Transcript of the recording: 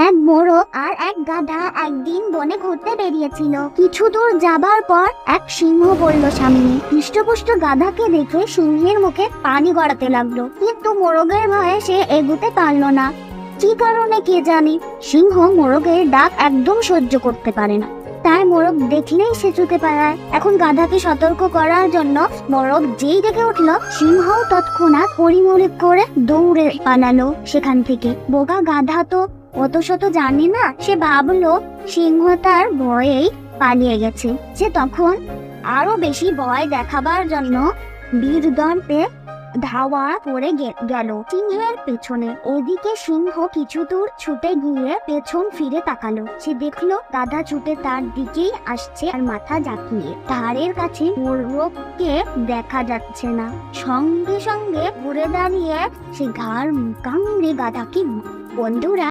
এক মোরগ আর এক গাধা একদিন বনে ঘুরতে বেরিয়েছিল। কিছু দূর যাবার পর এক সিংহ পড়ল সামনে। হৃষ্টপুষ্ট গাধাকে দেখে সিংহের মুখে পানি গড়াতে লাগলো, কিন্তু মোরগের ভয়ে সে এগুতে পারলো না। কি কারণে কে জানি, সিংহ মোরগের ডাক একদম সহ্য করতে পারে না, তাই মোরগ দেখলেই সে ছুটে পালায়। এখন গাধাকে সতর্ক করার জন্য মোরগ যেই ডেকে উঠলো, সিংহ তৎক্ষণাৎ পরিমরি করে দৌড়ে পালালো সেখান থেকে। বোকা গাধা তো অত শত জানে না, সে ভাবলো সিংহ তার ভয়েই পালিয়ে গেছে। সে তখন আরো বেশি ভয় দেখাবার জন্য বীরদর্পে ধাওয়া করে গেল সিংহের পেছনে। ওদিকে সিংহ কিছু দূর ছুটে গিয়ে পেছন ফিরে তাকালো। সে দেখলো গাধা ছুটে তার দিকেই আসছে আর মাথা ঝাঁকিয়ে। ধারের কাছে মোরগকে দেখা যাচ্ছে না। সঙ্গে সঙ্গে ঘুরে দাঁড়িয়ে সে ঘাড় কামড়ে গাধাকে বন্ধুরা